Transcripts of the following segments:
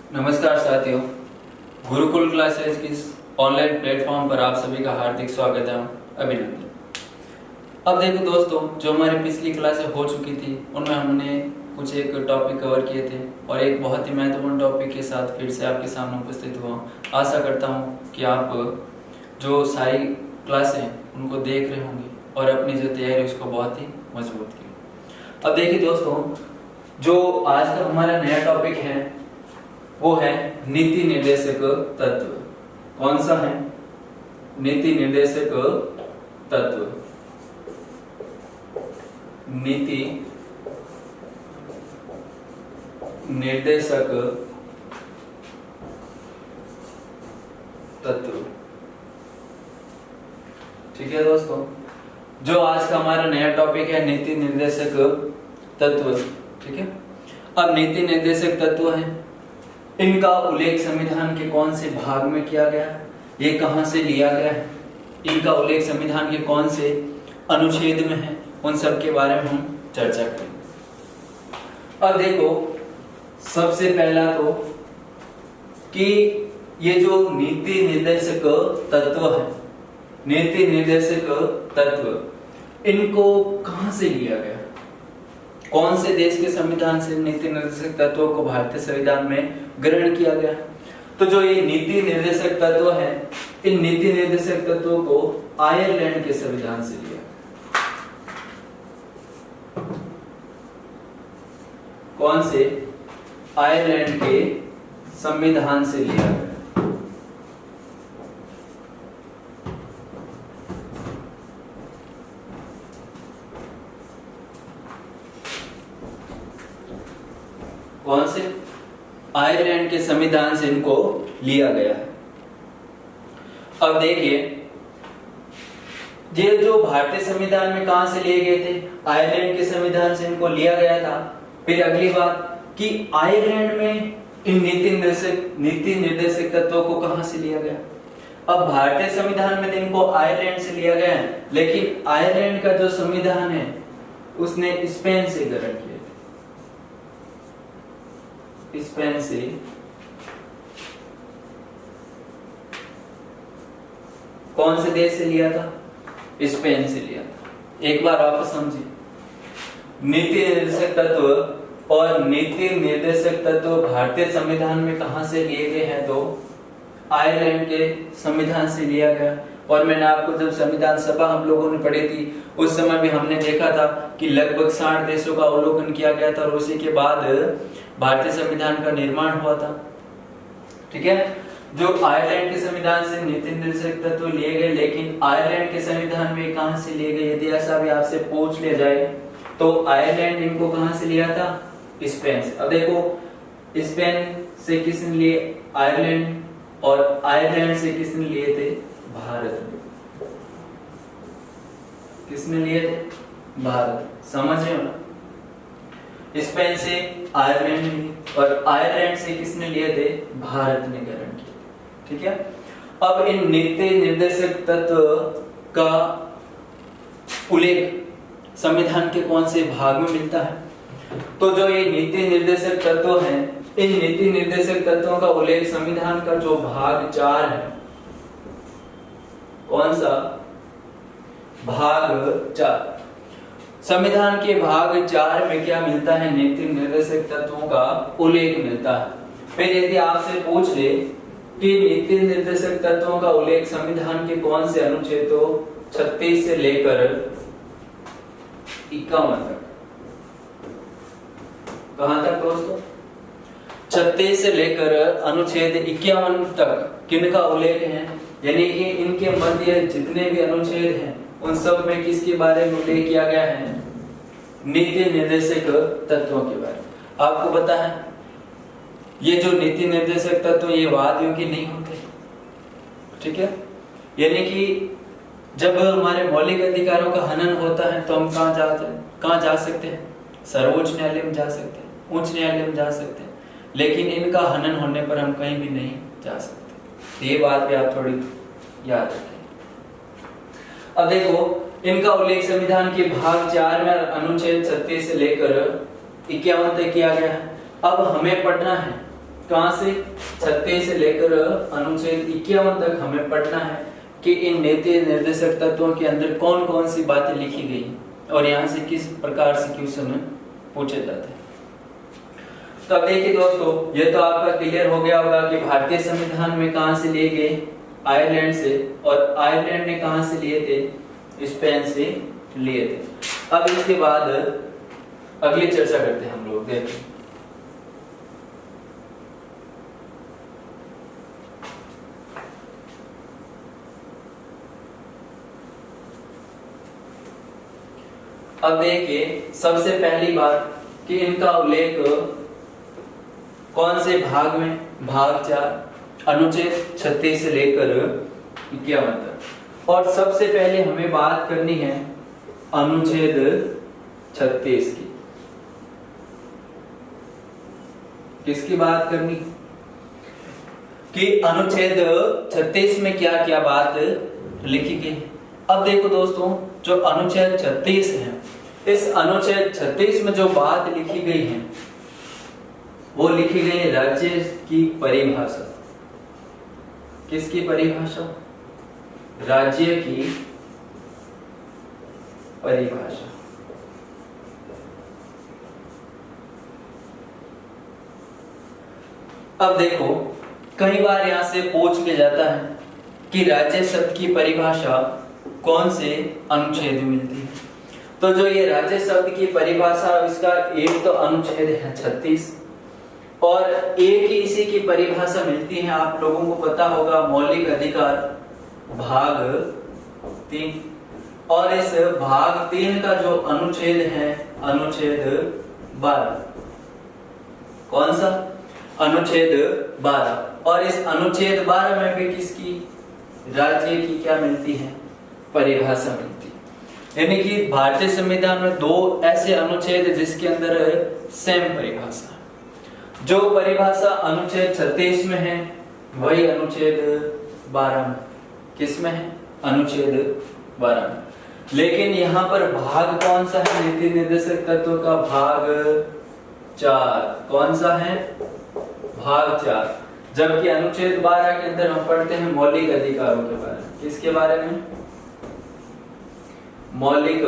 नमस्कार साथियों, गुरुकुल क्लासेस की ऑनलाइन प्लेटफॉर्म पर आप सभी का हार्दिक स्वागत है, अभिनंदन। अब देखो दोस्तों, जो हमारी पिछली क्लासें हो चुकी थी उनमें हमने कुछ एक टॉपिक कवर किए थे और एक बहुत ही महत्वपूर्ण टॉपिक के साथ फिर से आपके सामने उपस्थित हुआ। आशा करता हूँ कि आप जो सारी क्लासें उनको देख रहे होंगे और अपनी जो तैयारी उसको बहुत ही मजबूत की। अब देखिए दोस्तों, जो आज का हमारा नया टॉपिक है वो है नीति निर्देशक तत्व। कौन सा है? नीति निर्देशक तत्व। नीति निर्देशक तत्व। ठीक है दोस्तों, जो आज का हमारा नया टॉपिक है नीति निर्देशक तत्व। ठीक है, अब नीति निर्देशक तत्व है, इनका उल्लेख संविधान के कौन से भाग में किया गया है, ये कहां से लिया गया है, इनका उल्लेख संविधान के कौन से अनुच्छेद में है, उन सब के बारे में हम चर्चा करेंगे। अब देखो, सबसे पहला तो कि ये जो नीति निर्देशक तत्व है, नीति निर्देशक तत्व, इनको कहां से लिया गया, कौन से देश के संविधान से नीति निर्देशक तत्वों को भारतीय संविधान में ग्रहण किया गया। तो जो ये नीति निर्देशक तत्व है, इन नीति निर्देशक तत्वों को आयरलैंड के संविधान से लिया। कौन से? आयरलैंड के संविधान से लिया गया। कौन से? आयरलैंड के संविधान से इनको लिया गया है। अब देखिए, ये जो भारतीय संविधान में कहां से लिए गए थे? आयरलैंड के संविधान से इनको लिया गया था। फिर अगली बात कि आयरलैंड में इन नीति निर्देशक तत्वों को कहां से लिया गया। अब भारतीय संविधान में इनको आयरलैंड से लिया गया है, लेकिन आयरलैंड का जो संविधान है उसने स्पेन से ग्रहण किया। स्पेन से कौन से देश से लिया था? स्पेन से लिया था। एक बार आप समझिए, नीति निर्देशक तत्व और नीति निर्देशक तत्व भारतीय संविधान में कहां से लिए गए हैं? तो आयरलैंड के संविधान से लिया गया। और मैंने आपको जब संविधान सभा हम लोगों ने पढ़ी थी उस समय भी हमने देखा था कि लगभग 60 देशों का अवलोकन किया गया था और उसी के बाद भारतीय संविधान का निर्माण हुआ था। ठीक है, जो आयरलैंड के संविधान से नीति निर्देशक तत्व लिए गए, लेकिन आयरलैंड के संविधान में कहां से लिए गए? यदि ऐसा भी आपसे पूछ लिया जाए तो आयरलैंड इनको कहां से लिया था? स्पेन से। अब देखो, स्पेन से किसने लिए? आयरलैंड। और आयरलैंड से किसने लिए थे? भारत। किसने लिए थे? भारत। समझ रहे हो ना? स्पेन से आयरलैंड ने, और आयरलैंड से किसने लिए थे? भारत ने ग्रहण किया। ठीक है, अब इन नीति निर्देशक तत्व का उल्लेख संविधान के कौन से भाग में मिलता है? तो जो ये नीति निर्देशक तत्व हैं, इन नीति निर्देशक तत्वों का उल्लेख संविधान का जो भाग 4 है, कौन सा? भाग 4। संविधान के भाग 4 में क्या मिलता है? नीति निर्देशक तत्वों का उल्लेख मिलता है। फिर यदि आपसे पूछ ले कि नीति निर्देशक तत्वों का उल्लेख संविधान के कौन से अनुच्छेद, तो 36 से लेकर 51 तक। कहां तक दोस्तों? 36 से लेकर अनुच्छेद 51 तक किनका उल्लेख है? यानी कि इनके मध्य जितने भी अनुच्छेद हैं उन सब में किसके बारे में उल्लेख किया गया है? नीति निर्देशक तत्वों के बारे में। आपको पता है, ये जो नीति निर्देशक तत्व ये वादियों के नहीं होते। ठीक है, यानी कि जब हमारे मौलिक अधिकारों का हनन होता है तो हम कहां जा सकते हैं? सर्वोच्च न्यायालय में जा सकते हैं, उच्च न्यायालय में जा सकते हैं, लेकिन इनका हनन होने पर हम कहीं भी नहीं जा सकते। ये बात भी आप थोड़ी याद रखें। अब देखो, इनका उल्लेख संविधान के भाग 4 में अनुच्छेद 36 से लेकर 51 तक किया गया है। अब हमें पढ़ना है कहां से 36 से लेकर अनुच्छेद 51 तक हमें पढ़ना है कि इन नीति निर्देशक तत्वों के अंदर कौन कौन सी बातें लिखी गई और यहाँ से किस प्रकार से क्वेश्चन पूछे जाते हैं। तो अब देखिए दोस्तों, ये तो आपका क्लियर हो गया होगा कि भारतीय संविधान में कहां से लिए गए, आयरलैंड से, और आयरलैंड ने कहां से लिए थे, स्पेन से लिए थे। अब इसके बाद अगली चर्चा करते हैं हम लोग। देखिए अब देखिए सबसे पहली बात कि इनका उल्लेख कौन से भाग में, भाग 4 अनुच्छेद 36 से लेकर 51 तक। और सबसे पहले हमें बात करनी है अनुच्छेद 36 की। किसकी बात करनी कि अनुच्छेद 36 में क्या क्या बात लिखी गई। अब देखो दोस्तों, जो अनुच्छेद 36 है, इस अनुच्छेद 36 में जो बात लिखी गई है वो लिखी गई है राज्य की परिभाषा। किसकी परिभाषा? राज्य की परिभाषा। अब देखो, कई बार यहां से पूछ के जाता है कि राज्य शब्द की परिभाषा कौन से अनुच्छेद में मिलती है। तो जो ये राज्य शब्द की परिभाषा, इसका एक तो अनुच्छेद है 36 और एक ही इसी की परिभाषा मिलती है, आप लोगों को पता होगा, मौलिक अधिकार भाग 3। और इस भाग 3 का जो अनुच्छेद है अनुच्छेद 12। कौन सा? अनुच्छेद 12। और इस अनुच्छेद 12 में भी किसकी, राज्य की क्या मिलती है, परिभाषा मिलती है। यानी कि भारतीय संविधान में 2 ऐसे अनुच्छेद जिसके अंदर सेम परिभाषा है। जो परिभाषा अनुच्छेद 36 में है वही अनुच्छेद 12 में, किस में है, अनुच्छेद 12 में। लेकिन यहाँ पर भाग कौन सा है नीति निर्देशक तत्व का? भाग 4। कौन सा है? भाग 4। जबकि अनुच्छेद 12 के अंदर हम पढ़ते हैं मौलिक अधिकारों के बारे में। किसके बारे में? मौलिक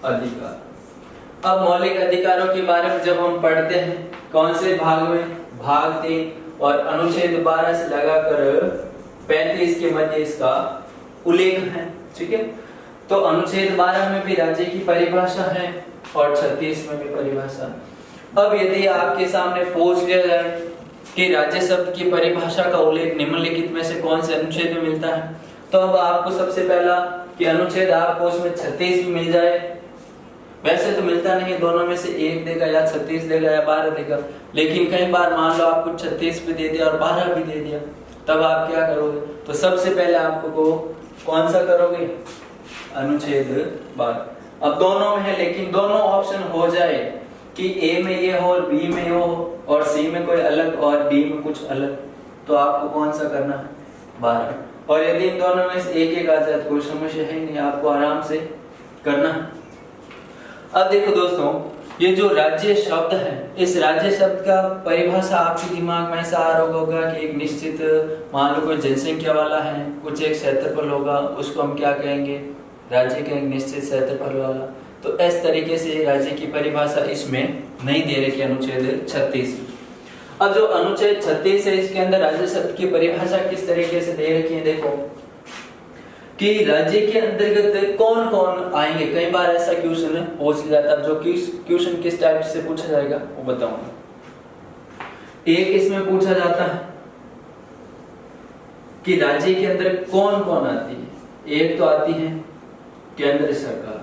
अधिकार। अब मौलिक अधिकारों के बारे में जब हम पढ़ते हैं, कौन से भाग में? भाग 3। और अनुच्छेद 12 से लगाकर 35 के मध्य इसका उल्लेख है। ठीक है, तो अनुच्छेद 12 में भी राज्य की परिभाषा है और 36 में भी परिभाषा। अब यदि आपके सामने पूछ लिया जाए कि राज्य शब्द की परिभाषा का उल्लेख निम्नलिखित में से कौन से अनुच्छेद में मिलता है, तो अब आपको सबसे पहला कि अनुच्छेद आपको उसमें 36 भी मिल जाए। वैसे तो मिलता नहीं है, दोनों में से एक देगा, या 36 देगा या 12 देगा। लेकिन कई बार मान लो आपको 36 भी दे दिया और 12 भी दे दिया, तब आप क्या करोगे? तो सबसे पहले आपको कौन सा करोगे? अनुच्छेद 12। अब दोनों में है, लेकिन दोनों ऑप्शन हो जाए कि ए में ये हो और बी में हो और सी में कोई अलग और डी में कुछ अलग, तो आपको कौन सा करना है? 12। और यदि इन दोनों में से एक एक आ जाए तो कोई समस्या है नहीं, आपको आराम से करना है। अब देखो दोस्तों, ये जो राज्य शब्द है, इस राज्य शब्द का परिभाषा आपके दिमाग में ऐसा आ रहा होगा कि एक निश्चित, मान लो कोई जनसंख्या वाला है, कुछ एक क्षेत्रफल होगा, उसको हम क्या कहेंगे? राज्य का एक निश्चित क्षेत्रफल वाला। तो इस तरीके से राज्य की परिभाषा इसमें नहीं दे रखी अनुच्छेद 36। अब जो अनुच्छेद 36 है, इसके अंदर राज्य शब्द की परिभाषा किस तरीके से दे रखी है, देखो कि राज्य के अंतर्गत कौन कौन आएंगे। कई बार ऐसा क्वेश्चन पूछ लिया जाता है, जो क्वेश्चन किस टाइप से पूछा जाएगा वो बताऊंगा। एक इसमें पूछा जाता है कि राज्य के अंदर कौन कौन आती है। एक तो आती है केंद्र सरकार।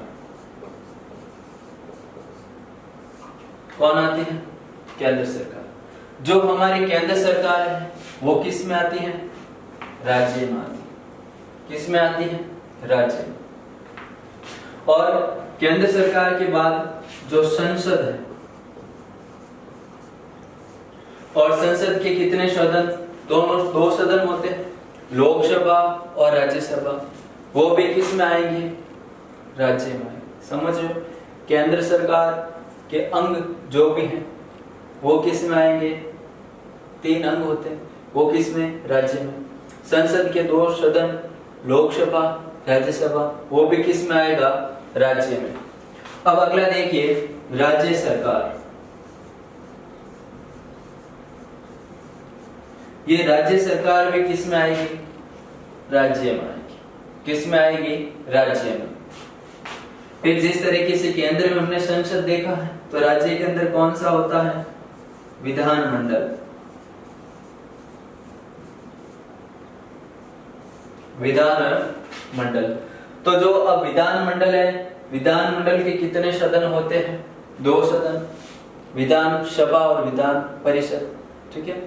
कौन आती है? केंद्र सरकार। जो हमारी केंद्र सरकार है वो किस में आती है? राज्य में आती है। किस में आती है? राज्य। और केंद्र सरकार के बाद जो संसद है, और संसद के कितने सदन? दो सदन होते हैं, लोकसभा और राज्यसभा। वो भी किस में आएंगे? राज्य में आएंगे। समझ लो, केंद्र सरकार के अंग जो भी हैं वो किस में आएंगे? 3 अंग होते हैं, वो किस में? राज्य में। संसद के 2 सदन, लोकसभा, राज्यसभा, वो भी किस में आएगा? राज्य में। अब अगला देखिए, राज्य सरकार। ये राज्य सरकार भी किस में आएगी? राज्य में आएगी। किस में आएगी? राज्य में। फिर जिस तरीके से केंद्र में हमने संसद देखा है, तो राज्य के अंदर कौन सा होता है? विधानमंडल। विधानमंडल। तो जो अब विधानमंडल है, विधानमंडल के कितने सदन होते हैं? 2 सदन, विधानसभा और विधान परिषद। ठीक है,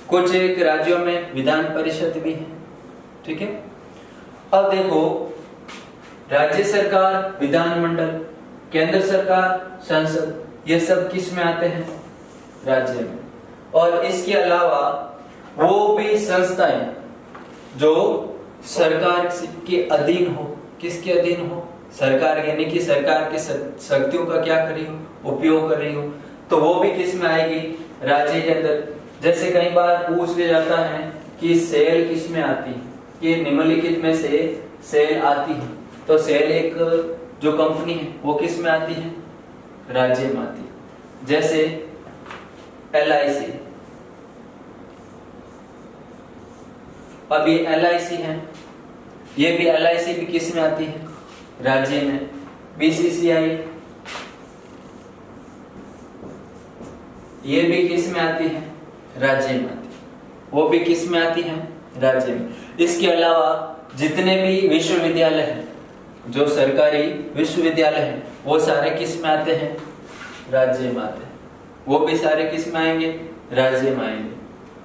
कुछ एक राज्यों में विधान परिषद भी है। ठीक है, अब देखो, राज्य सरकार विधानमंडल, केंद्र सरकार संसद, ये सब किस में आते हैं? राज्य में। और इसके अलावा वो भी संस्थाएं जो सरकार के अधीन हो। किसके अधीन हो? सरकार, यानी कि सरकार की शक्तियों का क्या कर रही हो? उपयोग कर रही हो, तो वो भी किस में आएगी? राज्य के अंदर। जैसे कई बार पूछ लिया जाता है कि सेल किस में आती है, कि निम्नलिखित में से सेल आती है, तो सेल एक जो कंपनी है वो किस में आती है? राज्य में आती है। जैसे LIC, अब ये LIC है, ये भी LIC भी किस में आती है? राज्य में। BCCI, ये भी किस में आती है? राज्य में आती है। वो भी किस में आती है? राज्य में। इसके अलावा जितने भी विश्वविद्यालय हैं, जो सरकारी विश्वविद्यालय हैं, वो सारे किस में आते हैं? राज्य में आते हैं। वो भी सारे किस में आएंगे? राज्य में आएंगे।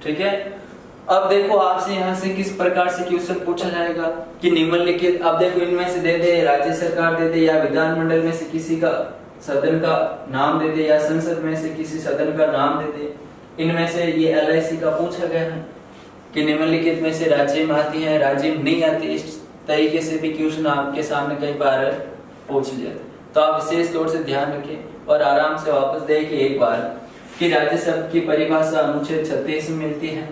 ठीक है, अब देखो आपसे यहाँ से किस प्रकार से क्वेश्चन पूछा जाएगा कि निम्नलिखित, अब देखो इनमें से दे दे राज्य सरकार दे दे, या विधानमंडल में से किसी का सदन का नाम दे दे, या संसद में से किसी सदन का नाम दे दे। इनमें से ये LIC का पूछा गया है कि निम्नलिखित में से राज्य में आती है, राज्य में नहीं आती। इस तरीके से भी क्वेश्चन आपके सामने कई बार पूछ लिया जाता है। तो आप विशेष तौर से ध्यान रखें और आराम से वापस देखिए एक बार कि राज्य शब्द की परिभाषा अनुच्छेद 36 में मिलती है।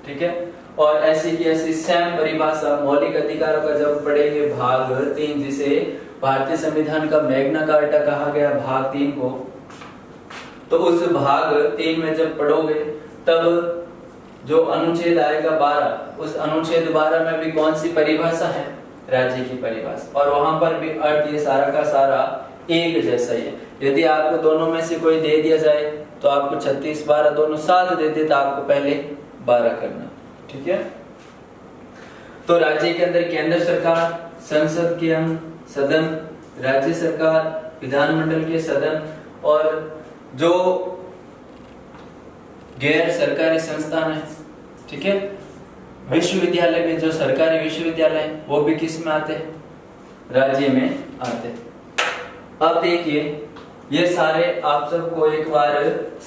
ठीक है, और ऐसी की ऐसी सेम परिभाषा मौलिक अधिकारों का जब पढ़ेंगे भाग 3, जिसे भारतीय संविधान का मैग्ना कार्टा कहा गया, भाग 3 को, तो उस भाग 3 में जब पढ़ोगे तब जो अनुच्छेद आएगा 12, उस अनुच्छेद 12 में भी कौन सी परिभाषा है? राज्य की परिभाषा। और वहां पर भी अर्थ ये सारा का सारा एक जैसा ही है। यदि आपको दोनों में से कोई दे दिया जाए तो आपको 36, 12 दोनों साथ दे दे तो आपको पहले 12 करना। ठीक है, तो राज्य के अंदर केंद्र सरकार, संसद के अंग सदन, राज्य सरकार, विधानमंडल के सदन, और जो गैर सरकारी संस्थान है, ठीक है, विश्वविद्यालय में जो सरकारी विश्वविद्यालय है वो भी किस में आते हैं? राज्य में आते हैं। अब देखिए ये सारे आप सबको एक बार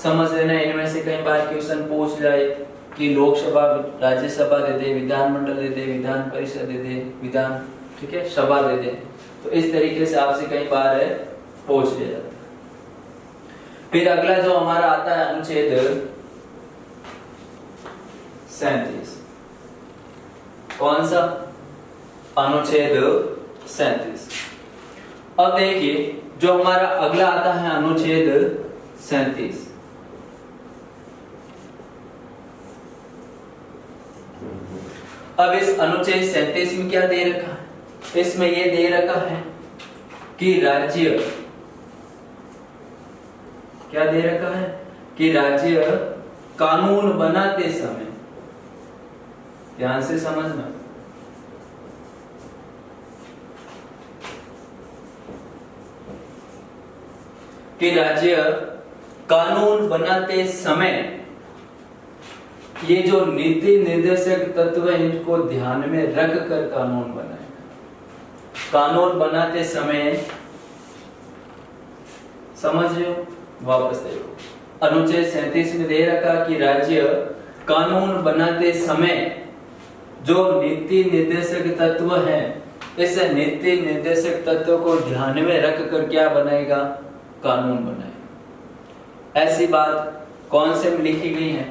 समझ लेना। इनमें से कई बार क्वेश्चन पूछ जाए कि लोकसभा राज्यसभा दे दे, विधानमंडल दे दे, विधान परिषद दे दे, विधान, ठीक है, सभा दे दे, तो इस तरीके से आपसे कई बार पूछ लिया जाता है। फिर अगला जो हमारा आता है अनुच्छेद 37। कौन सा? अनुच्छेद 37। अब देखिए जो हमारा अगला आता है अनुच्छेद 37। अब इस अनुच्छेद 37 में क्या दे रखा है? इसमें यह दे रखा है कि राज्य, क्या दे रखा है कि राज्य कानून बनाते समय, ध्यान से समझना, कि राज्य कानून बनाते समय ये जो नीति निर्देशक तत्व है इनको ध्यान में रख कर कानून बनाएगा। कानून बनाते समय, समझ रहे हो? वापस देखो, अनुच्छेद 37 में दे रखा कि राज्य कानून बनाते समय जो नीति निर्देशक तत्व है, इस नीति निर्देशक तत्व को ध्यान में रख कर क्या बनाएगा? कानून बनाएगा। ऐसी बात कौन से में लिखी गई है?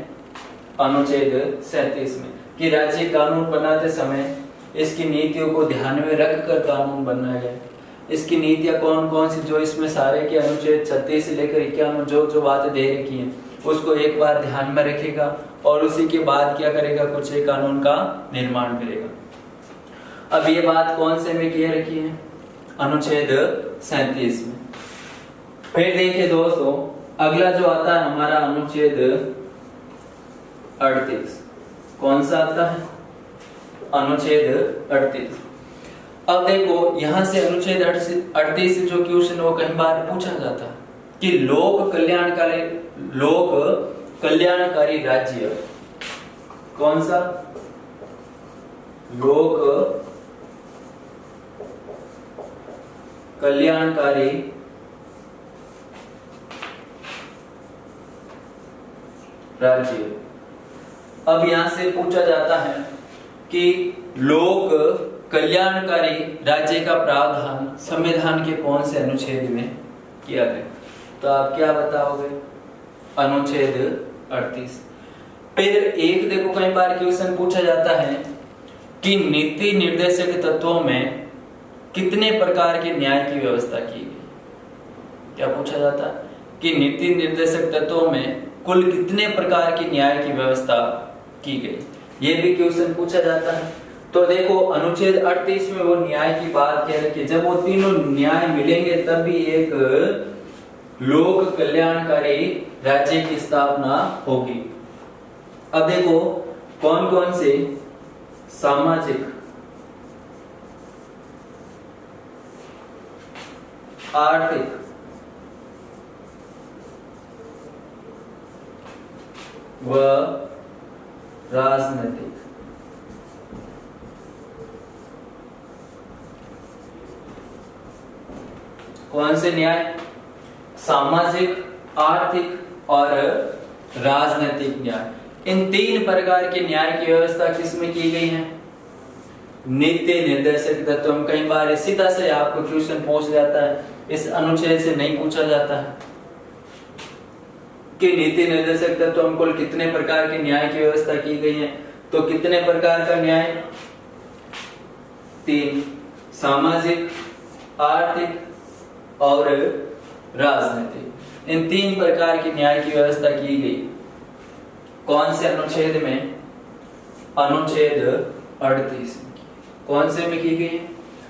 अनुच्छेद 37 में, कि राज्य कानून बनाते समय इसकी नीतियों को ध्यान में रखकर कानून बनाया जाए। इसकी नीतियां कौन कौन सी, जो इसमें सारे के अनुच्छेद 36 से लेकर 91 जो जो बातें दे रखी हैं उसको एक बार ध्यान में रखेगा और उसी के बाद क्या करेगा, कुछ एक कानून का निर्माण करेगा। अब ये बात कौन से में की रखी है? अनुच्छेद 37 में। फिर देखिए दोस्तों, अगला जो आता है हमारा अनुच्छेद 38। कौन सा आता है? अनुच्छेद 38। अब देखो यहां से अनुच्छेद 38 से जो क्वेश्चन वो कई बार पूछा जाता है कि लोक कल्याणकारी राज्य कौन सा? लोक कल्याणकारी राज्य। अब यहां से पूछा जाता है कि लोक कल्याणकारी राज्य का प्रावधान संविधान के कौन से अनुच्छेद में किया गया? तो आप क्या बताओगे? अनुच्छेद 38। फिर एक देखो कई बार क्वेश्चन पूछा जाता है कि नीति निर्देशक तत्वों में कितने प्रकार के न्याय की व्यवस्था की गई? क्या पूछा जाता है कि नीति निर्देशक तत्वों में कुल कितने प्रकार की न्याय की व्यवस्था की गई? ये भी क्वेश्चन पूछा जाता है। तो देखो अनुच्छेद 38 में वो न्याय की बात कह रखी है, जब वो तीनों न्याय मिलेंगे तभी एक लोक कल्याणकारी राज्य की स्थापना होगी। अब देखो कौन कौन से सामाजिक, आर्थिक, व राजनीतिक कौन से न्याय? सामाजिक, आर्थिक और राजनीतिक न्याय। इन तीन प्रकार के न्याय की व्यवस्था किसमें की गई है? नीति निर्देशक तत्व में। कई बार सीधा से आपको क्वेश्चन पूछ जाता है, इस अनुच्छेद से नहीं पूछा जाता है कि नीति निर्देशक तत्व में कुल कितने प्रकार के न्याय की व्यवस्था की गई है। तो कितने प्रकार का न्याय? 3, सामाजिक, आर्थिक और राजनीतिक। इन 3 प्रकार की न्याय की व्यवस्था की गई। कौन से अनुच्छेद में? अनुच्छेद 38 में। कौन से में की गई?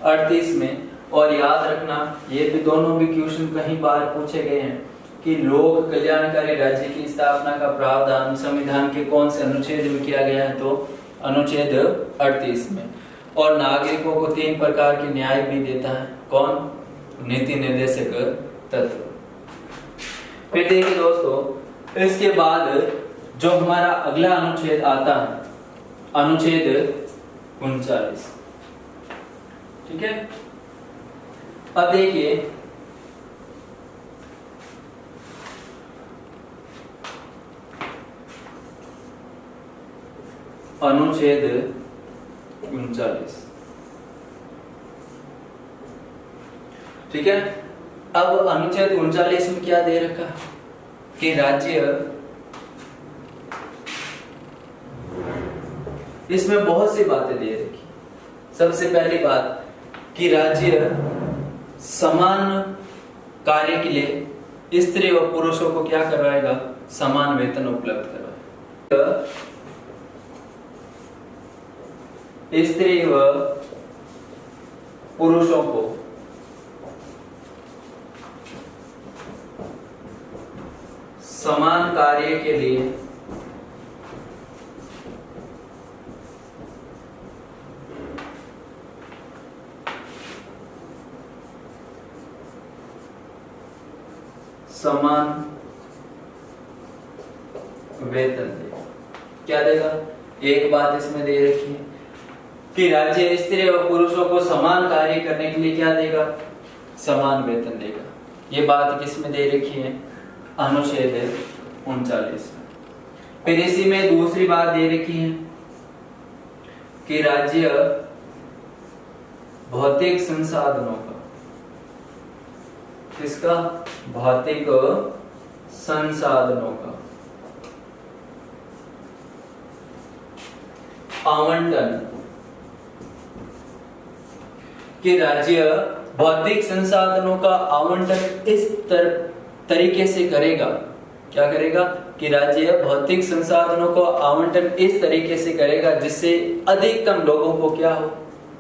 38 में। और याद रखना ये भी दोनों भी क्वेश्चन कहीं बार पूछे गए हैं कि लोक कल्याणकारी राज्य की स्थापना का प्रावधान संविधान के कौन से अनुच्छेद में किया गया है? तो अनुच्छेद 38 में। और नागरिकों को 3 प्रकार के न्याय भी देता है। कौन? नीति निर्देशक तत्व। फिर देखिए दोस्तों, इसके बाद जो हमारा अगला अनुच्छेद आता है, अनुच्छेद 39। ठीक है। अब देखिए अनुच्छेद 39। ठीक है। अब अनुच्छेद 39 में क्या दे रखा कि राज्य, इसमें बहुत सी बातें दे रखी। सबसे पहली बात कि राज्य समान कार्य के लिए स्त्री व पुरुषों को क्या करवाएगा? समान वेतन उपलब्ध करवाएगा। स्त्री व पुरुषों को समान कार्य के लिए समान वेतन देगा। क्या देगा? एक बात इसमें दे रखी है कि राज्य स्त्री और पुरुषों को समान कार्य करने के लिए क्या देगा? समान वेतन देगा। ये बात किसमें दे रखी है? अनुच्छेद 39 में। फिर इसी में दूसरी बात दे रखी है कि राज्य भौतिक संसाधनों का, किसका? भौतिक संसाधनों का आवंटन, कि राज्य भौतिक संसाधनों का आवंटन इस तरीके से करेगा। क्या करेगा? कि राज्य भौतिक संसाधनों को आवंटन इस तरीके से करेगा जिससे अधिकतम लोगों को क्या हो?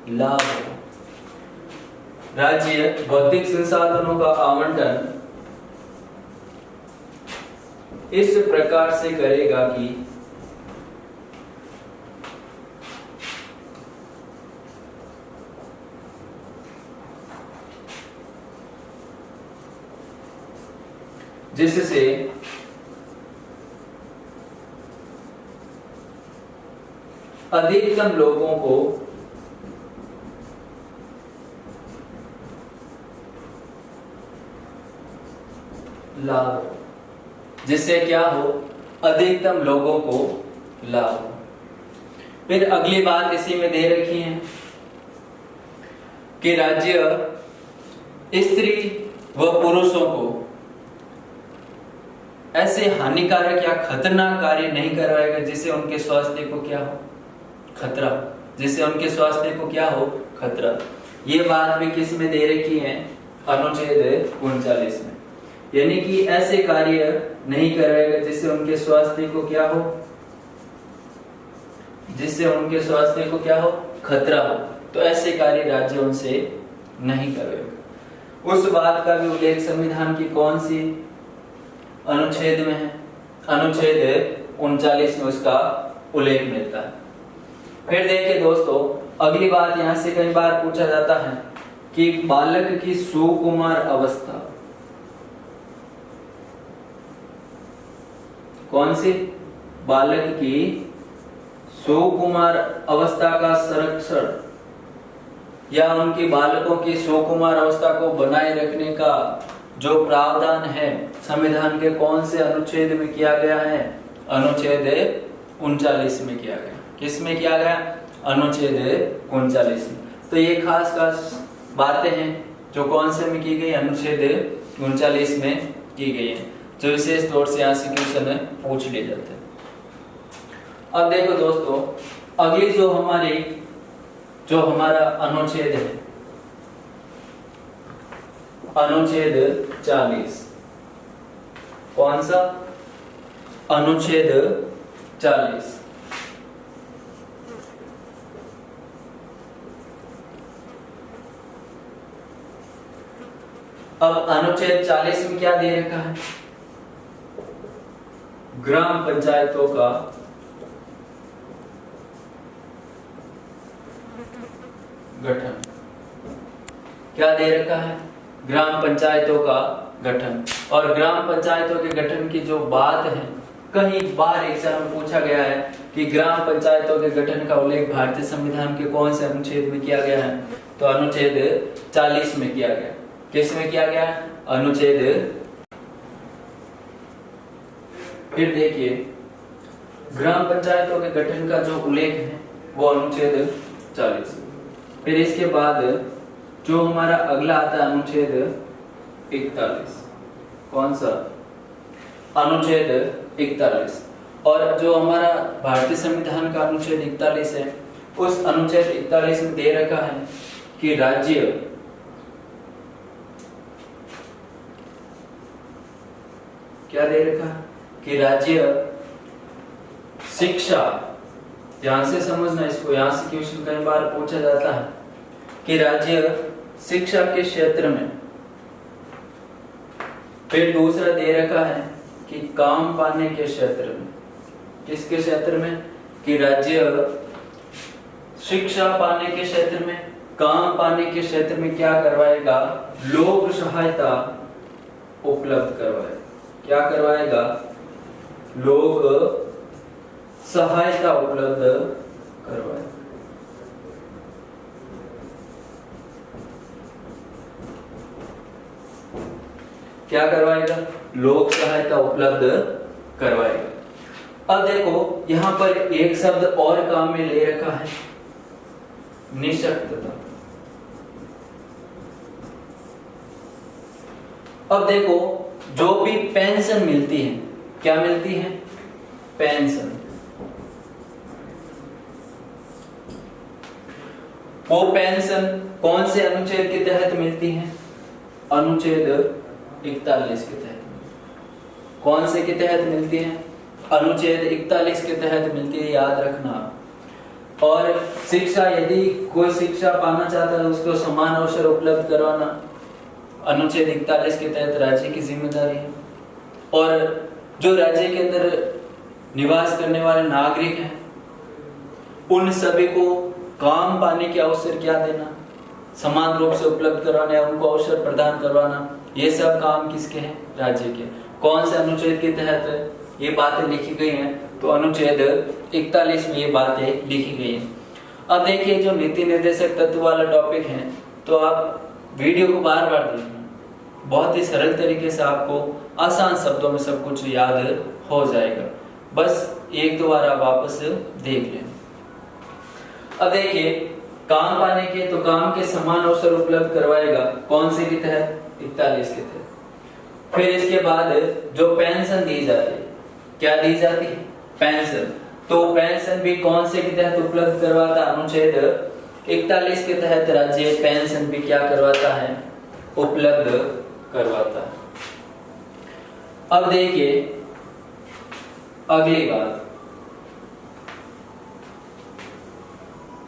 लाभ हो। राज्य भौतिक संसाधनों का आवंटन इस प्रकार से करेगा कि जिससे अधिकतम लोगों को लाभ हो। जिससे क्या हो? अधिकतम लोगों को लाभ हो। फिर अगली बात इसी में दे रखी है कि राज्य स्त्री व पुरुषों को ऐसे हानिकारक या खतरनाक कार्य नहीं करवाएगा जिससे उनके स्वास्थ्य को क्या हो? खतरा। जिससे उनके स्वास्थ्य को क्या हो? खतरा। ये बात भी किस में दे रखी है? अनुच्छेद 39 में। यानी कि ऐसे कार्य नहीं करवाएगा जिससे उनके स्वास्थ्य को क्या हो? जिससे उनके स्वास्थ्य को क्या हो? खतरा हो। तो ऐसे कार्य राज्य उनसे नहीं करेगा। उस बात का भी उल्लेख संविधान की कौन सी अनुच्छेद में है? अनुच्छेद 39 में उसका उल्लेख मिलता है। फिर देखिए दोस्तों, अगली बात यहां से कई बार पूछा जाता है कि बालक की सुकुमार अवस्था कौन सी? बालक की सुकुमार अवस्था का संरक्षण या उनकी बालकों की सुकुमार अवस्था को बनाए रखने का जो प्रावधान है संविधान के कौन से अनुच्छेद में किया गया है? अनुच्छेद 39 में किया गया। किस में किया गया? अनुच्छेद 39 में। तो ये खास खास बातें हैं जो कौन से में की गई? अनुच्छेद 39 में की गई है, जो विशेष तौर से यहाँ से क्वेश्चन में पूछ लिए जाते हैं। अब देखो दोस्तों, अगली जो हमारा अनुच्छेद है, अनुच्छेद 40। कौन सा? अनुच्छेद 40। अब अनुच्छेद 40 में क्या दे रखा है? ग्राम पंचायतों का गठन। क्या दे रखा है? ग्राम पंचायतों का गठन। और ग्राम पंचायतों के गठन की जो बात है, कई बार एग्जाम में पूछा गया है कि ग्राम पंचायतों के गठन का उल्लेख भारतीय संविधान के कौन से अनुच्छेद में किया गया है? तो अनुच्छेद 40 में किया गया। किस में किया गया? अनुच्छेद। फिर देखिए, ग्राम पंचायतों के गठन का जो उल्लेख है वो अनुच्छेद 40। फिर इसके बाद जो हमारा अगला आता है अनुच्छेद 41। कौन सा? अनुच्छेद 41। और जो हमारा भारतीय संविधान का अनुच्छेद 41 है, उस अनुच्छेद 41 में दे रखा है कि राज्य क्या दे रखा है? कि राज्य शिक्षा, ध्यान से समझना इसको, यहां से क्वेश्चन कई बार पूछा जाता है कि राज्य शिक्षा के क्षेत्र में। फिर दूसरा दे रखा है कि काम पाने के क्षेत्र में। किसके क्षेत्र में? कि राज्य शिक्षा पाने के क्षेत्र में, काम पाने के क्षेत्र में क्या करवाएगा? लोक सहायता उपलब्ध करवाएगा। क्या करवाएगा? लोक सहायता उपलब्ध करवाएगा। क्या करवाएगा? लोक सहायता उपलब्ध करवाएगा। अब देखो, यहां पर एक शब्द और काम में ले रखा है, निःशक्तता। अब देखो, जो भी पेंशन मिलती है, क्या मिलती है? पेंशन। वो पेंशन कौन से अनुच्छेद के तहत मिलती है? अनुच्छेद 41 के तहत। कौन से के तहत मिलती है? अनुच्छेद 41 के तहत मिलती है, याद रखना। और शिक्षा, यदि कोई शिक्षा पाना चाहता है उसको समान अवसर उपलब्ध करवाना अनुच्छेद 41 के तहत राज्य की जिम्मेदारी है। और जो राज्य के अंदर निवास करने वाले नागरिक हैं उन सभी को काम पाने के अवसर क्या देना, समान रूप से उपलब्ध करवाना या उनको अवसर प्रदान करवाना, ये सब काम किसके हैं? राज्य के। कौन से अनुच्छेद के तहत ये बातें लिखी गई हैं? तो अनुच्छेद 41 में ये बातें लिखी गई हैं। अब देखिए जो नीति निर्देशक तत्व वाला टॉपिक है, तो आप वीडियो को बार बार देखना, बहुत ही सरल तरीके से आपको आसान शब्दों में सब कुछ याद हो जाएगा। बस एक दो बार आप वापस देख लें। अब देखिए काम पाने के, तो काम के समान अवसर उपलब्ध करवाएगा कौन से के तहत? 41 के तहत। फिर इसके बाद जो पेंशन दी जाती है, क्या दी जाती है? पेंशन। तो पेंशन भी कौन से के तहत उपलब्ध करवाता? अनुच्छेद 41 के तहत राज्य पेंशन भी क्या करवाता है? उपलब्ध करवाता है। अब देखिए अगली बात,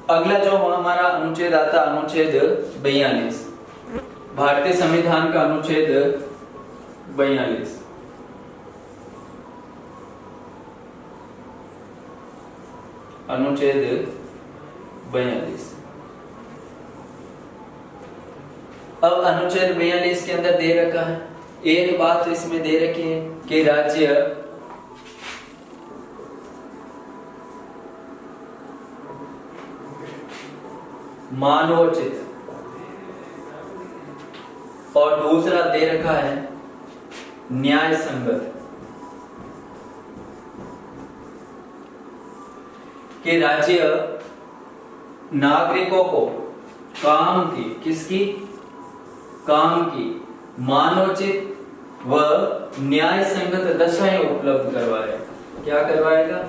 अगला जो हमारा अनुच्छेद आता है अनुच्छेद 42, भारतीय संविधान का अनुच्छेद 42। अनुच्छेद 42। अब अनुच्छेद 42 के अंदर दे रखा है, एक बात तो इसमें दे रखी है कि राज्य मानवोचित, और दूसरा दे रखा है न्याय संगत, कि राज्य नागरिकों को काम की, किसकी? काम की मानवोचित व न्याय संगत दशाएं उपलब्ध करवाएगा। क्या करवाएगा?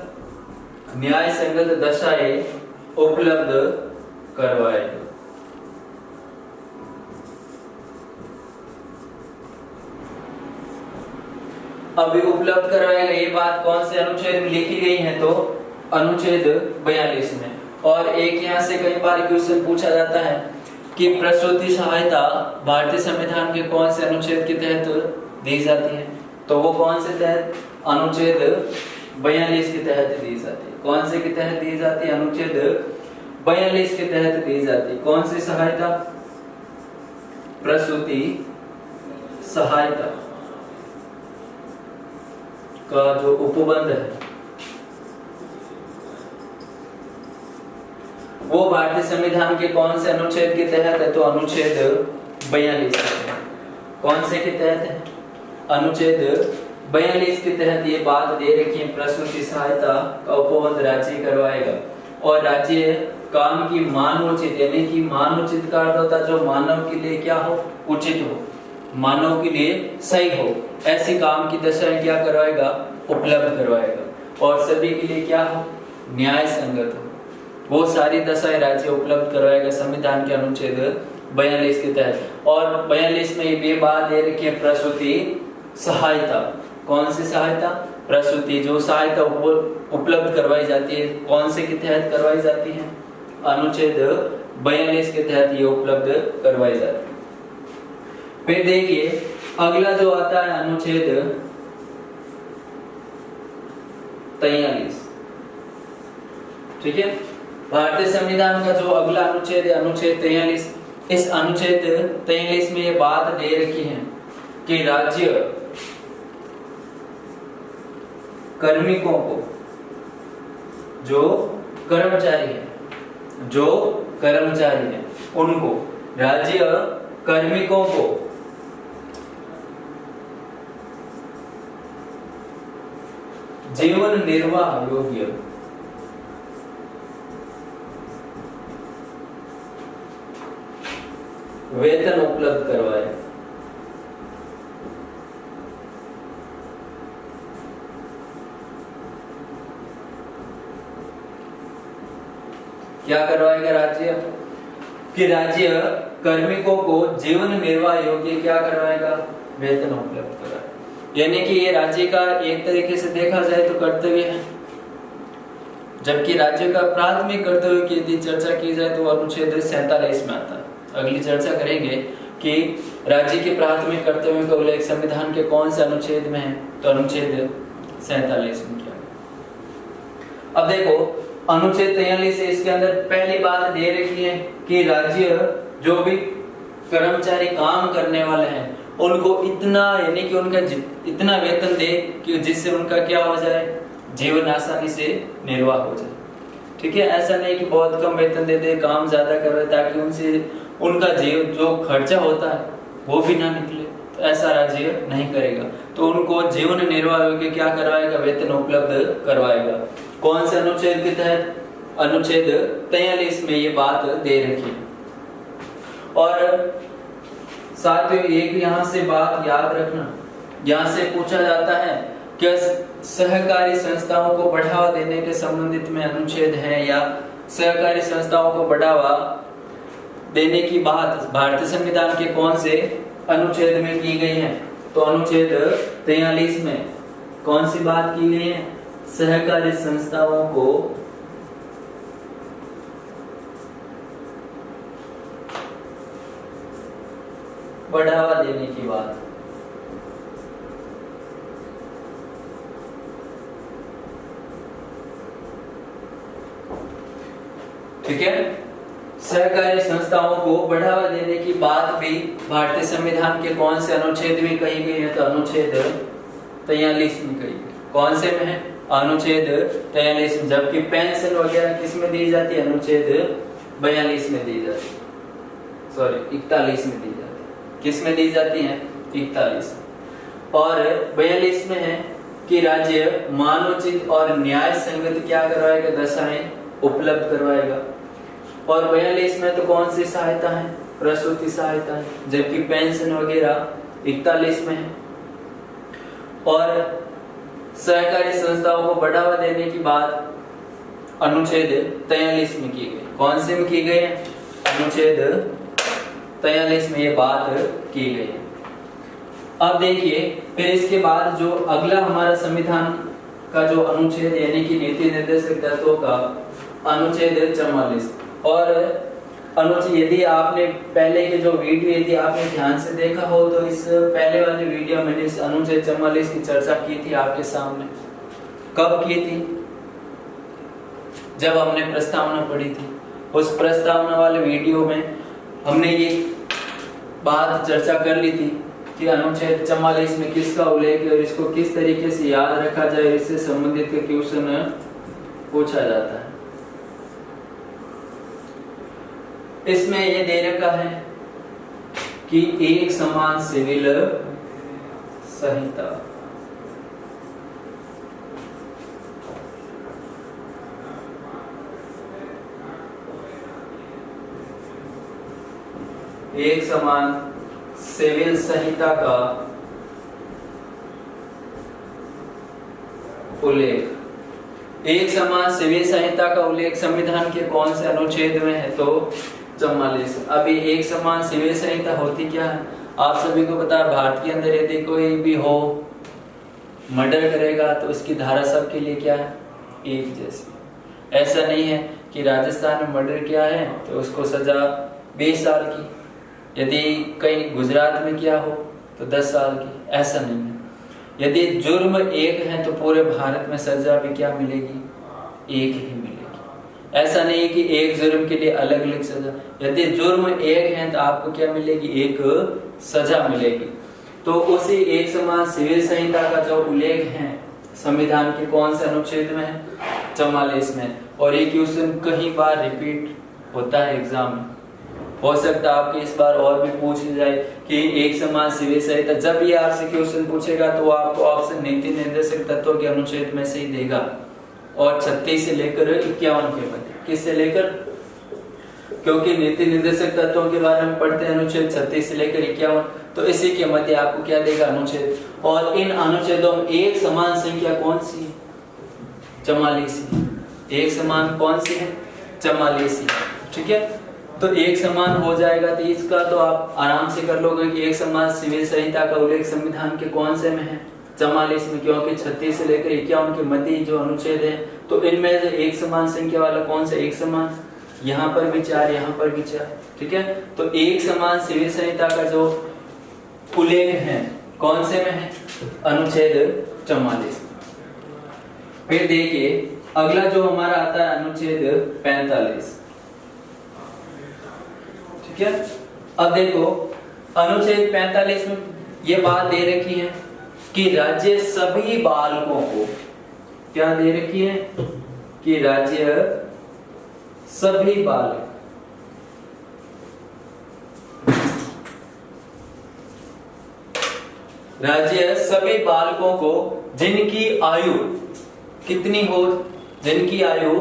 न्याय संगत दशाएं उपलब्ध करवाएगा। अभी उपलब्ध करवाएगा, ये बात कौन से अनुच्छेद में लिखी गई है? तो अनुच्छेद 42 में। और एक यहाँ से कई बार क्वेश्चन पूछा जाता है कि प्रसूति सहायता भारतीय संविधान के कौन से अनुच्छेद के तहत दी जाती है? तो वो कौन से तहत? अनुच्छेद 42 के तहत दी जाती है। कौन से के तहत दी जाती है? अनुच्छेद 42 के तहत दी जाती है। कौन सी सहायता? प्रसूति सहायता का जो उपबंध है वो भारतीय संविधान के कौन से अनुच्छेद के तहत है? तो अनुच्छेद 42 के तहत। कौन से के तहत है? अनुच्छेद 42 के तहत ये बात दे रखी है, प्रसूति सहायता का उपबंध राज्य करवाएगा। और राज्य काम की मानवोचित, यानी कि मानवोचित का अर्थ होता है जो मानव के लिए क्या हो? उचित हो, मानव के लिए सही हो, ऐसी काम की दशाएं क्या करवाएगा? उपलब्ध करवाएगा। और सभी के लिए क्या हो? न्याय संगत हो, वो सारी दशाएं राज्य उपलब्ध करवाएगा संविधान के अनुच्छेद 42 के तहत। और 42 में ये बात दे रखी है प्रसूति सहायता। कौन सी सहायता? प्रसूति जो सहायता उपलब्ध करवाई जाती है, कौन से के तहत करवाई जाती है? अनुच्छेद 42 के तहत ये उपलब्ध करवाई जाती है। फिर देखिए अगला जो आता है अनुच्छेद 43। ठीक है, भारतीय संविधान का जो अगला अनुच्छेद है अनुच्छेद 43। इस अनुच्छेद 43 में ये बात दे रखी है कि राज्य कार्मिकों को, जो कर्मचारी है उनको, राज्य कार्मिकों को जीवन निर्वाह योग्य वेतन उपलब्ध करवाए। क्या करवाएगा राज्य? कि राज्य कार्मिकों को जीवन निर्वाह योग्य क्या करवाएगा, वेतन उपलब्ध कराएगा। यानी कि ये राज्य का एक तरीके से देखा जाए तो कर्तव्य है, जबकि राज्य का प्राथमिक कर्तव्य की यदि चर्चा की जाए तो अनुच्छेद 47 में आता है। अगली चर्चा करेंगे कि राज्य के प्राथमिक कर्तव्यों का उल्लेख संविधान के कौन से अनुच्छेद में है, तो अनुच्छेद 47 में किया गया। अब देखो अनुच्छेद 43 इसके अंदर पहली बात दे रखी है कि राज्य जो भी कर्मचारी काम करने वाले हैं उनको इतना, यानी कि उनका इतना वेतन दे कि जिससे उनका क्या हो जाए, जीवन आसानी से निर्वाह हो जाए। ठीक है, ऐसा नहीं कि बहुत कम वेतन दे दे, काम ज्यादा कर रहे ताकि उनसे उनका जो खर्चा होता है वो भी ना निकले, तो ऐसा राज्य नहीं करेगा। तो उनको जीवन निर्वाह योग्य क्या करवाएगा, वेतन उपलब्ध करवाएगा। कौन से अनुच्छेद के तहत, अनुच्छेद 43 में ये बात दे रखी है। और साथियों एक यहाँ से बात याद रखना, यहाँ से पूछा जाता है कि सहकारी संस्थाओं को बढ़ावा देने के संबंधित में अनुच्छेद है, या सहकारी संस्थाओं को बढ़ावा देने की बात भारतीय संविधान के कौन से अनुच्छेद में की गई है, तो अनुच्छेद 43 में कौन सी बात की गई है, सहकारी संस्थाओं को बढ़ावा देने की बात। ठीक है, सहकारी संस्थाओं को बढ़ावा देने की बात भी भारतीय संविधान के कौन से अनुच्छेद में कही गई है, तो अनुच्छेद 43 में कही गई। कौन से में है, अनुच्छेद 43 में। जबकि पेंशन वगैरह किस में दी जाती है, अनुच्छेद 42 में दी जाती है, सॉरी 41 में दी जाती है। किस में दी जाती है, 41। और 42 में है कि राज्य मानवोचित और न्याय संगत क्या करवाएगा, दशाएं उपलब्ध करवाएगा। और 42 में तो कौन सी सहायता है, प्रसूति सहायता है, जबकि पेंशन वगैरह 41 में है। और सहकारी संस्थाओं को बढ़ावा देने की बात अनुच्छेद 43 में की गई। कौन से में की गई है, अनुच्छेद 43 में ये बात की गई है। अब देखिए फिर इसके बाद जो अगला हमारा संविधान का जो अनुच्छेद यानी कि नीति निर्देशक तत्वों का अनुच्छेद 44। और अनुच्छेद यदि आपने पहले के जो वीडियो यदि आपने ध्यान से देखा हो तो इस पहले वाले वीडियो मैंने इस अनुच्छेद 44 की चर्चा की थी आपके सामने। कब की थी, जब हमने प्रस्तावना पढ़ी थी। उस प्रस्तावना वाले वीडियो में हमने ये बात चर्चा कर ली थी कि अनुच्छेद 44 में किसका उल्लेख है और इसको किस तरीके से याद रखा जाए, इससे संबंधित क्वेश्चन पूछा जाता है। इसमें ये दे रखा है कि एक समान सिविल संहिता, एक समान सिविल संहिता का उल्लेख, एक समान सिविल संहिता का उल्लेख संविधान के कौन से अनुच्छेद में है, तो 44। अभी एक समान सिविल संहिता होती क्या है, आप सभी को पता है। भारत के अंदर यदि कोई भी हो मर्डर करेगा तो उसकी धारा सबके लिए क्या है, एक जैसी। ऐसा नहीं है कि राजस्थान में मर्डर किया है तो उसको सजा 20 साल की, यदि कहीं गुजरात में किया हो तो 10 साल की, ऐसा नहीं है। यदि जुर्म एक है तो पूरे भारत में सजा भी क्या मिलेगी, एक ही मिलेगी। ऐसा नहीं है कि एक जुर्म के लिए अलग अलग सजा, यदि जुर्म एक है तो आपको क्या मिलेगी, एक सजा मिलेगी। तो उसी एक समान सिविल संहिता का जो उल्लेख है संविधान के कौन से अनुच्छेद में है, 44 में। और ये क्वेश्चन कई बार रिपीट होता है एग्जाम में, हो सकता है आपके इस बार और भी पूछ जाए कि एक समान सिविल संहिता। जब ये आपसे क्वेश्चन पूछेगा तो आपको ऑप्शन नीति निर्देशक तत्वों के अनुच्छेद में से ही देगा, और 36 से लेकर 51 के मध्य। किससे लेकर, क्योंकि नीति निर्देशक तत्वों के बारे में पढ़ते हैं अनुच्छेद 36 से लेकर 51, तो इसी के मध्य आपको क्या देगा, अनुच्छेद। और इन अनुच्छेदों में एक समान संख्या कौन सी है, 44। एक समान कौन सी है, 44। ठीक है, तो एक समान हो जाएगा, तो इसका तो आप आराम से कर लोगे कि एक समान सिविल संहिता का उल्लेख संविधान के कौन से में है, 44 में, क्योंकि 36 से लेकर 51 के मध्य जो अनुच्छेद है, तो इनमें से एक समान संख्या वाला कौन सा एक समान, यहाँ पर भी 4, यहाँ पर भी 4, ठीक है। तो एक समान सिविल संहिता का जो उल्लेख है कौन से में है, अनुच्छेद 44। फिर देखिए अगला जो हमारा आता है अनुच्छेद 45, ठीक है। अब देखो अनुच्छेद 45 में ये बात दे rखी है कि राज्य सभी बालकों को, क्या दे रखी है कि राज्य सभी बालक, राज्य सभी बालकों को जिनकी आयु कितनी हो, जिनकी आयु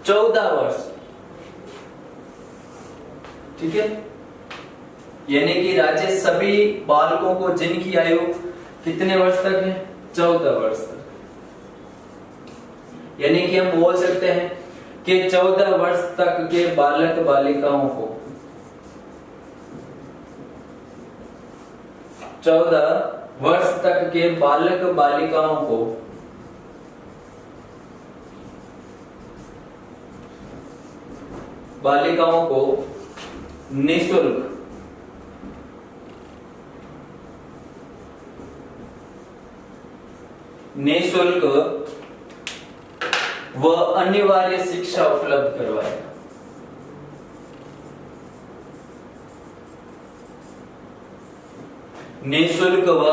14 वर्ष, ठीक है, यानी कि राज्य सभी बालकों को जिनकी आयु कितने वर्ष तक है, 14 वर्ष तक, यानी कि हम बोल सकते हैं कि 14 वर्ष तक के बालक बालिकाओं को, 14 वर्ष तक के बालक बालिकाओं को निःशुल्क व अनिवार्य शिक्षा उपलब्ध करवाएगा। निःशुल्क व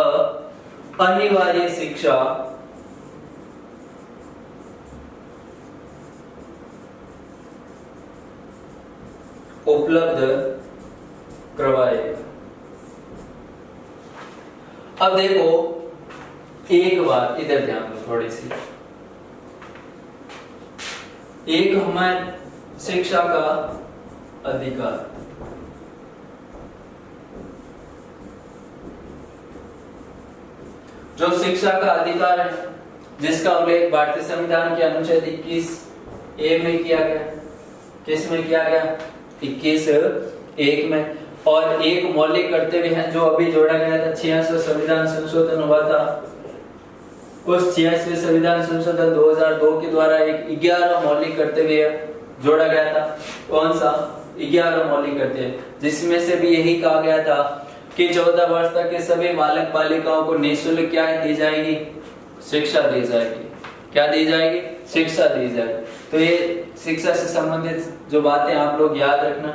अनिवार्य शिक्षा उपलब्ध करवाएगा। अब देखो एक बात इधर ध्यान दो थोड़ी सी, एक हमारे शिक्षा का अधिकार, जो शिक्षा का अधिकार है जिसका उल्लेख भारतीय संविधान के अनुच्छेद 21A में किया गया, किस में किया गया, 21(1) में, और एक मौलिक कर्तव्य है जो अभी जोड़ा गया था, 86वां संविधान संशोधन हुआ था, उस 86वें संविधान संशोधन 2002 के द्वारा एक 11वां मौलिक कर्तव्य जोड़ा गया था। कौन सा 11वां मौलिक कर्तव्य, जिसमें से भी यही कहा गया था कि 14 वर्ष तक के सभी बालक बालिकाओं को निःशुल्क क्या दी जाएगी, शिक्षा दी जाएगी। क्या दी जाएगी, शिक्षा दी जाएगी। तो ये शिक्षा से संबंधित जो बातें आप लोग याद रखना।